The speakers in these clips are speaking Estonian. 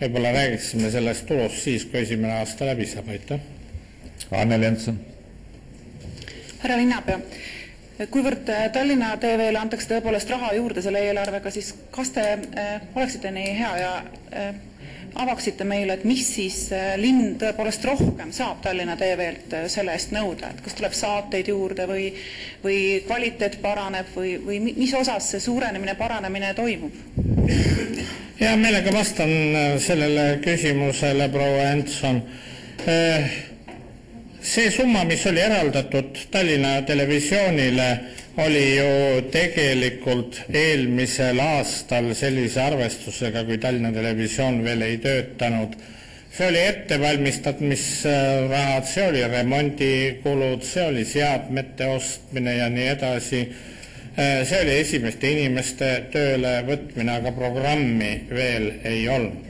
võib-olla räägiksime sellest tulust siis, kui esimene aasta läbi saab, aitäh. Anneli Jensen. Härra linnapea, kuivõrd Tallinna TV-le antakse tõepoolest raha juurde selle eelarvega, siis kas te oleksite nii hea ja avaksite meile, et mis siis linn tõepoolest rohkem saab Tallinna TV-lt selle eest nõuda, et kas tuleb saateid juurde või kvaliteet paraneb või mis osas see suurenemine, paranemine toimub? Ja meelega vastan sellele küsimusele, proua Henson. See summa, mis oli eraldatud Tallinna Televisioonile, oli ju tegelikult eelmisel aastal sellise arvestusega, kui Tallinna Televisioon veel ei töötanud. See oli ettevalmistamisrahad, see oli remondikulud, see oli seadmete ostmine ja nii edasi. See oli esimeste inimeste tööle võtmine, aga programmi veel ei olnud.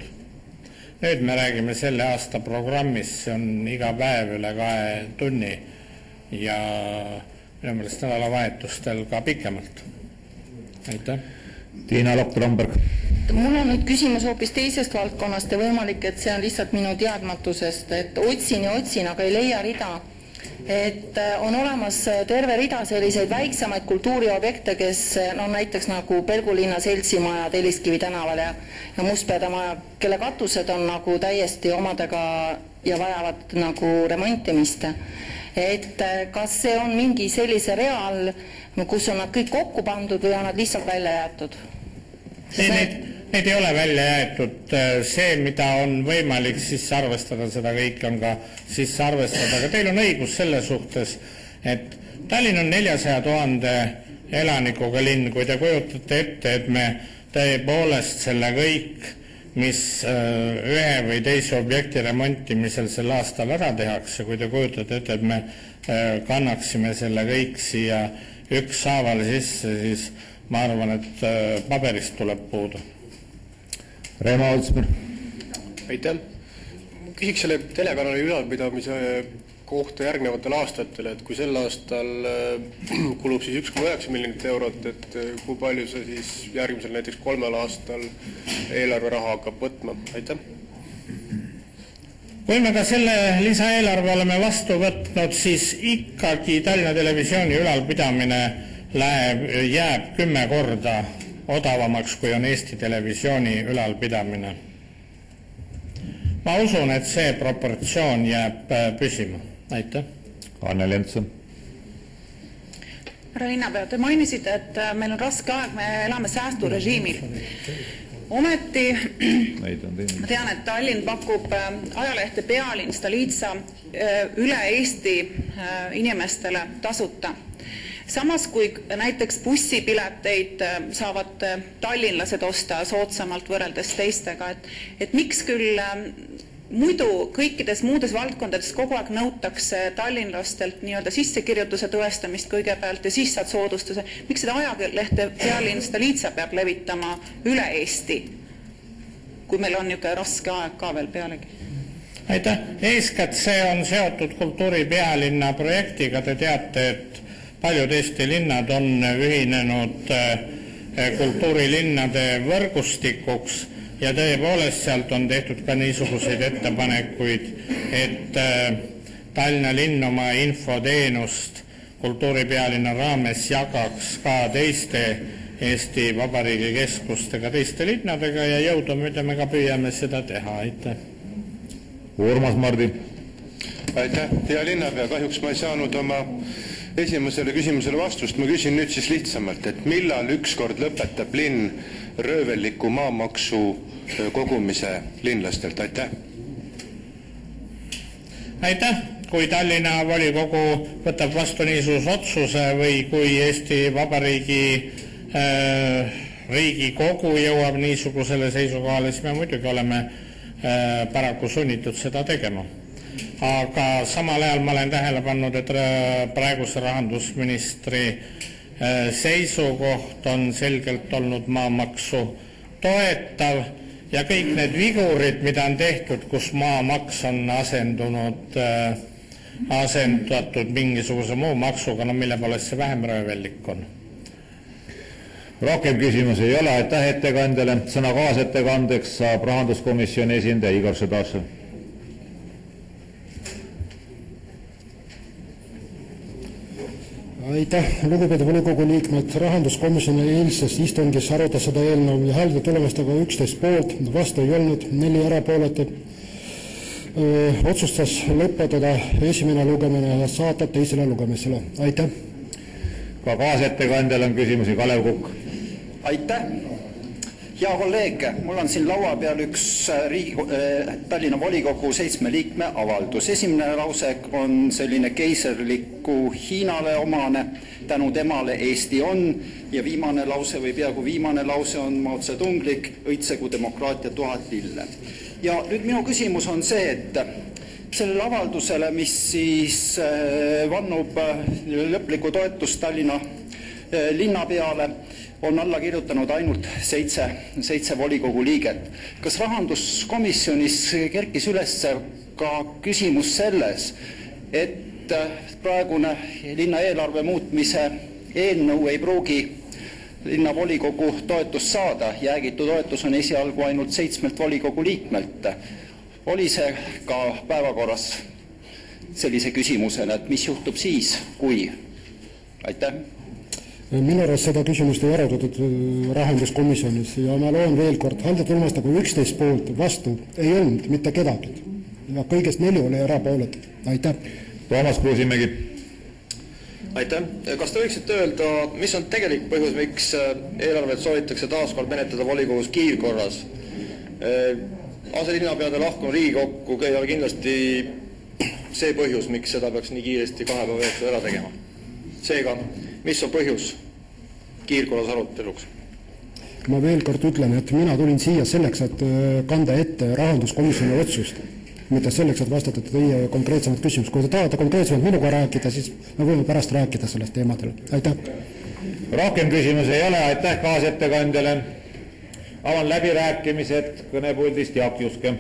Nüüd me räägime selle aasta programmist, see on iga päev üle 2 tunni ja minu meelest nädalavahetustel ka pikemalt. Aitäh. Tiina Lokk-Romberg. Mul on nüüd küsimus hoopis teisest valdkonnast ja võimalik, et see on lihtsalt minu teadmatusest, et otsin ja otsin, aga ei leia rida. Et on olemas terve rida selliseid väiksemaid kultuuriobjekte, kes näiteks nagu Pelgulinna seltsimaja Telliskivi tänaval ja Mustpeade maja, kelle katused on nagu täiesti omadega ja vajavad nagu remontimist. Et kas see on mingi sellise rea all, kus on nad kõik kokku pandud või on nad lihtsalt välja jäetud? Need ei ole välja jäetud. See, mida on võimalik sisse arvestada, seda kõik on ka sisse arvestada. Aga teil on õigus selle suhtes, et Tallinn on 400 000 elanikuga linn. Kui te kujutate ette, et me tõepoolest selle kõik, mis ühe või teise objekti remontimisel sel aastal ära tehakse, kui te kujutate ette, et me kannaksime selle kõik siia ükshaaval sisse, siis ma arvan, et paberist tuleb puudu. Reemo Oldsmer. Aitäh. Küsiks selle telekanali ülalpidamise kohta järgnevatel aastatel, et kui sel aastal kulub siis 1,9 miljonit eurot, et kui palju see siis järgmisel näiteks 3 aastal eelarve raha hakkab võtma? Aitäh. Kui me ka selle lisaeelarve oleme vastu võtnud, siis ikkagi Tallinna Televisiooni ülalpidamine jääb 10 korda odavamaks, kui on Eesti Televisiooni ülalpidamine. Ma usun, et see proportsioon jääb püsima. Aitäh. Anneli Jensen. Härra linnapea, te mainisite, et meil on raske aeg, me elame säästurežiimil. Ometi ma tean, et Tallinn pakub ajalehte Pealinn, Stolitsa üle Eesti inimestele tasuta. Samas kui näiteks bussipileteid saavad tallinlased osta soodsamalt võrreldes teistega, et miks küll muidu kõikides muudes valdkondades kogu aeg nõutakse tallinlastelt nii-öelda sissekirjutuse tõestamist kõigepealt ja siis saad soodustuse. Miks seda ajalehte Pealinn Stolitsa peab levitama üle Eesti, kui meil on niisugune raske aeg ka veel pealegi? Aitäh. Eeskätt see on seotud kultuuripealinna projektiga. Te teate, et paljud Eesti linnad on ühinenud kultuurilinnade võrgustikuks ja tõepoolest sealt on tehtud ka niisuguseid ettepanekuid, et Tallinna linn oma infoteenust kultuuripealinna raames jagaks ka teiste Eesti Vabariigi keskustega, teiste linnadega ja jõudumööda me ka püüame seda teha. Aitäh. Urmas Mardi. Aitäh. Hea linnapea, kahjuks ma ei saanud oma esimesele küsimusele vastust. Ma küsin nüüd siis lihtsamalt, et millal ükskord lõpetab linn röövelliku maamaksu kogumise linlastelt? Aitäh. Aitäh. Kui Tallinna volikogu võtab vastu niisuguse otsuse või kui Eesti Vabariigi Riigikogu jõuab niisugusele seisukohale, siis me muidugi oleme paraku sunnitud seda tegema. Aga samal ajal ma olen tähele pannud, et praeguse rahandusministri seisukoht on selgelt olnud maamaksu toetav ja kõik need vigurid, mida on tehtud, kus maamaks on asendatud mingisuguse muu maksuga, no mille poolest see vähem röövellik on? Rohkem küsimusi ei ole, aitäh ettekandjale. Sõna kaasettekandeks saab rahanduskomisjoni esindaja Igor Šedašev. Aitäh, lugupeetud volikogu liikmed. Rahanduskomisjoni eilses istungis arutas seda eelnõu ja häälte tulemustega 11 poolt, vastu ei olnud, 4 erapooletu. Otsustas lõpetada esimene lugemine ja saata teisele lugemisele. Aitäh. Ka kaasettekandjal on küsimusi. Kalev Kukk. Aitäh. Hea kolleeg, mul on siin laua peal üks Tallinna volikogu 7 liikme avaldus. Esimene lause on selline keiserliku Hiinale omane, tänu temale Eesti on, ja viimane lause või peaaegu viimane lause on maotsetunglik, õitsegu demokraatia 1000 lille. Ja nüüd minu küsimus on see, et sellele avaldusele, mis siis vannub lõplikku toetust Tallinna linna peale, on alla kirjutanud ainult 7 volikogu liiget. Kas rahanduskomisjonis kerkis üles ka küsimus selles, et praegune linna eelarve muutmise eelnõu ei pruugi linnavolikogu toetust saada, jäägitu toetus on esialgu ainult 7 volikogu liikmelt. Oli see ka päevakorras sellise küsimusena, et mis juhtub siis, kui? Aitäh. Minu arust seda küsimust ei arutatud rahanduskomisjonis ja ma loen veel kord, häälte tulemustega 11 poolt, vastu ei olnud mitte kedagi ja kõigest 4 oli erapooletud. Aitäh. Toomas Kruusimägi. Aitäh. Kas te võiksite öelda, mis on tegelik põhjus, miks eelarvet soovitakse taaskord menetleda volikogus kiirkorras? Aselinnapeade lahkunud Riigikokku ei ole kindlasti see põhjus, miks seda peaks nii kiiresti 2 päeva jooksul ära tegema. Seega, mis on põhjus kiirkorras aruteluks? Ma veel kord ütlen, et mina tulin siia selleks, et kanda ette rahanduskomisjoni otsust, mitte selleks, et vastata teie konkreetsemat küsimust. Kui te tahate konkreetsemalt minuga rääkida, siis me võime pärast rääkida sellest teemadel. Aitäh. Rohkem küsimusi ei ole, aitäh kaasettekandjale. Avan läbirääkimised, kõnepuldist Jaak Juske.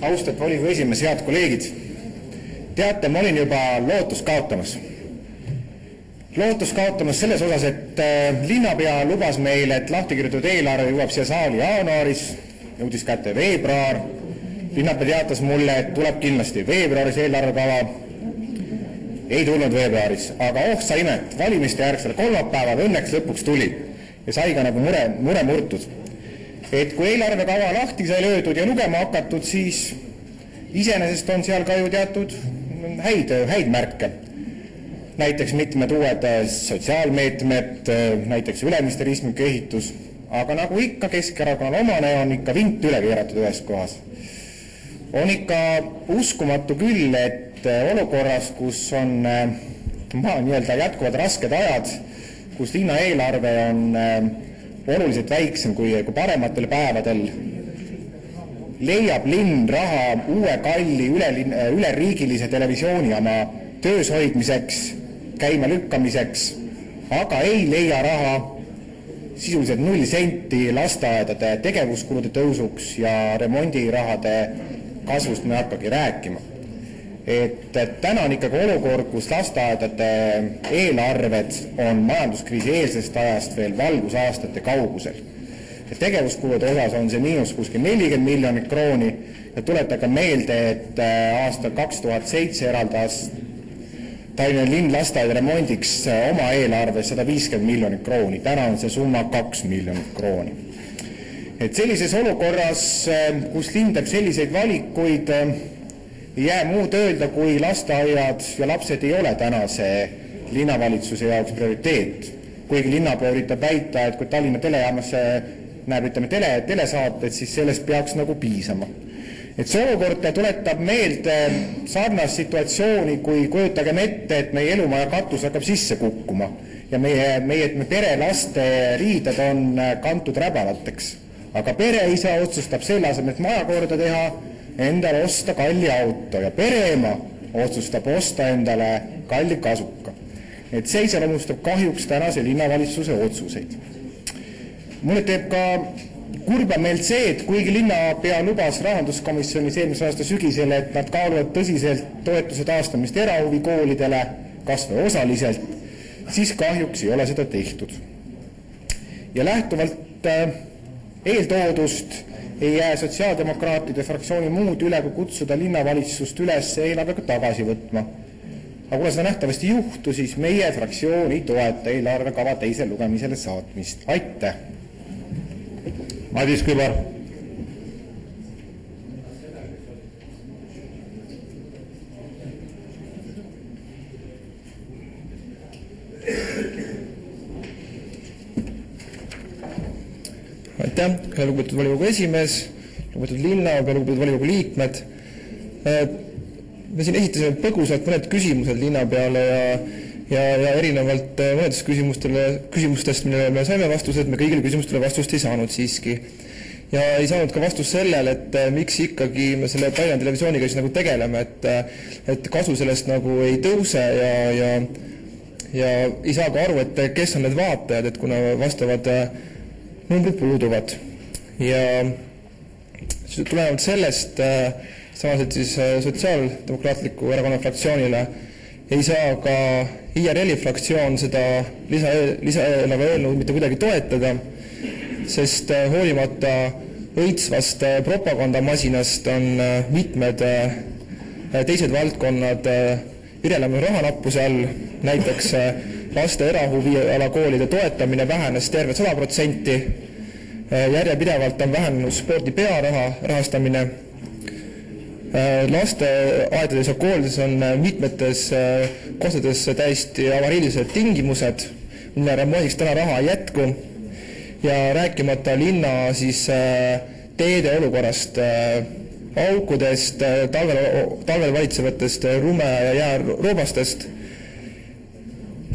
Austat volikogu esimees, head kolleegid. Teate, ma olin juba lootust kaotamas. Lootust kaotamas selles osas, et linnapea lubas meile, et lahtikirjutatud eelarve jõuab siia saali jaanuaris, jõudis kätte veebruar. Linnapea teatas mulle, et tuleb kindlasti veebruaris eelarvekava. Ei tulnud veebruaris, aga sa imet, valimiste järgsel kolmapäeval õnneks lõpuks tuli ja sai ka nagu mure murtud. Et kui eelarvekava lahti sai löödud ja lugema hakatud, siis iseenesest on seal ka ju teatud häid märke. Näiteks mitmed uued sotsiaalmeetmed, näiteks üleministerismiku ehitus, aga nagu ikka Keskerakonnal omane on ikka vint üle keeratud ühes kohas. On ikka uskumatu küll, et olukorras, kus on nii-öelda jätkuvad rasked ajad, kus linna eelarve on oluliselt väiksem kui parematel päevadel, leiab linn raha uue kalli üleriigilise televisioonijaama töös hoidmiseks, käima lükkamiseks, aga ei leia raha sisuliselt 0 senti lasteaedade tegevuskulude tõusuks ja remondirahade kasvust me hakkagi rääkima. Et täna on ikkagi olukord, kus lasteaedade eelarved on majanduskriisi eelsest ajast veel valgusaastate kaugusel. Tegevuskulude osas on see miinus kuskil 40 miljonit krooni ja tuletage meelde, et aastal 2007 eraldas Tallinna linn lasteaeda remondiks oma eelarves 150 miljonit krooni. Täna on see summa 2 miljonit krooni. Et sellises olukorras, kus linn teeb selliseid valikuid, ei jää muud öelda, kui lasteaiad ja lapsed ei ole tänase linnavalitsuse jaoks prioriteet. Kuigi linnapea üritab väita, et kui Tallinna telejaamasse näeb telesaated, siis sellest peaks nagu piisama. Et see olukord tuletab meelde sarnast situatsiooni, kui kujutagem ette, et meie elumaja katus hakkab sisse kukkuma ja meie pere laste riided on kantud räbalateks. Aga pereisa otsustab selle asemel, et maja korda teha, endale osta kalli auto ja pereema otsustab osta endale kalli kasuka. Et see iseloomustab kahjuks tänase linnavalitsuse otsuseid. Mulle teeb ka kurba meelt see, et kuigi linnapea lubas rahanduskomisjonis eelmise aasta sügisel, et nad kaaluvad tõsiselt toetuse taastamist erahuvikoolidele, kas või osaliselt, siis kahjuks ei ole seda tehtud. Ja lähtuvalt eeltoodust ei jää sotsiaaldemokraatide fraktsiooni muud üle, kui kutsuda linnavalitsust üles eelarvega tagasi võtma. Aga kuna seda nähtavasti juhtu, siis meie fraktsioon ei toeta eelarvekava teisele lugemisele saatmist. Aitäh! Madis Kübar. Aitäh, lugupeetud volikogu esimees, lugupeetud linnapea, lugupeetud volikogu liikmed. Me siin esitasime põgusalt mõned küsimused linnapeale ja erinevalt mõnedest küsimustest, millele me saime vastused, me kõigile küsimustele vastust ei saanud siiski. Ja ei saanud ka vastust sellele, et miks ikkagi me selle Tallinna televisiooniga siis nagu tegeleme, et kasu sellest nagu ei tõuse ja ei saa ka aru, et kes on need vaatajad, et kuna vastavad numbrid puuduvad. Ja tulenevalt sellest samaselt siis Sotsiaaldemokraatliku erakonna fraktsioonile ei saa ka IRL-i fraktsioon seda lisaeelarve eelnõud mitte kuidagi toetada, sest hoolimata õitsvast propagandamasinast on mitmed teised valdkonnad vireleme rahanappuse all, näiteks laste erahuvialakoolide toetamine vähenes tervelt 100%, järjepidevalt on vähenenud spordi pearaha rahastamine, lasteaedades ja koolides on mitmetes kohtades täiesti avariilised tingimused, mille remondiks täna raha ei jätku ja rääkimata linna siis teede olukorrast, aukudest, talvel valitsevatest rume- ja jääroobastest.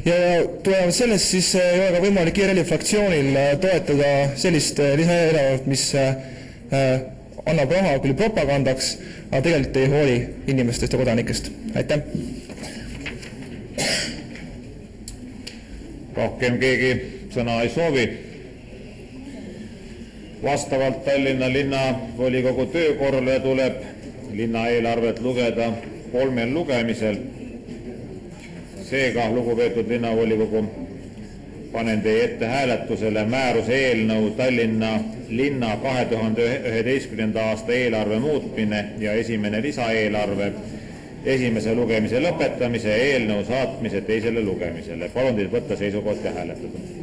Ja tulenevalt sellest siis ei ole ka võimalik IRL-i fraktsioonil toetada sellist lisaeelarvet, mis annab raha küll propagandaks, aga tegelikult ei hooli inimestest ja kodanikest. Aitäh! Rohkem keegi sõna ei soovi. Vastavalt Tallinna linnavolikogu töökorrale tuleb linnaeelarvet lugeda 3 lugemisel. Seega, lugupeetud linnavolikogu, panen teie ette hääletusele määruse eelnõu Tallinna linna 2011. aasta eelarve muutmine ja esimene lisaeelarve esimese lugemise lõpetamise ja eelnõu saatmise teisele lugemisele. Palun teid võtta seisukoht ja hääletada.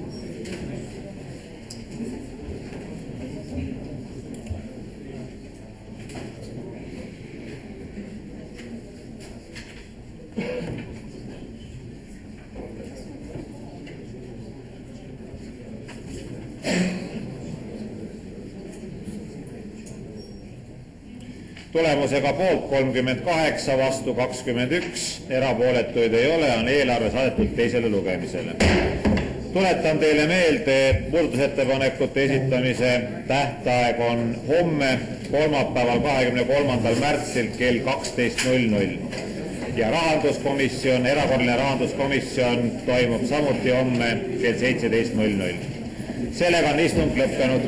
Tulemusega poolt 38, vastu 21, erapooletuid ei ole, on eelarve saadetud teisele lugemisele. Tuletan teile meelde, et muudatusettepanekute esitamise tähtaeg on homme, kolmapäeval 23. märtsil kell 12.00 ja rahanduskomisjon, erakorraline rahanduskomisjon toimub samuti homme kell 17.00. Sellega on istung lõppenud.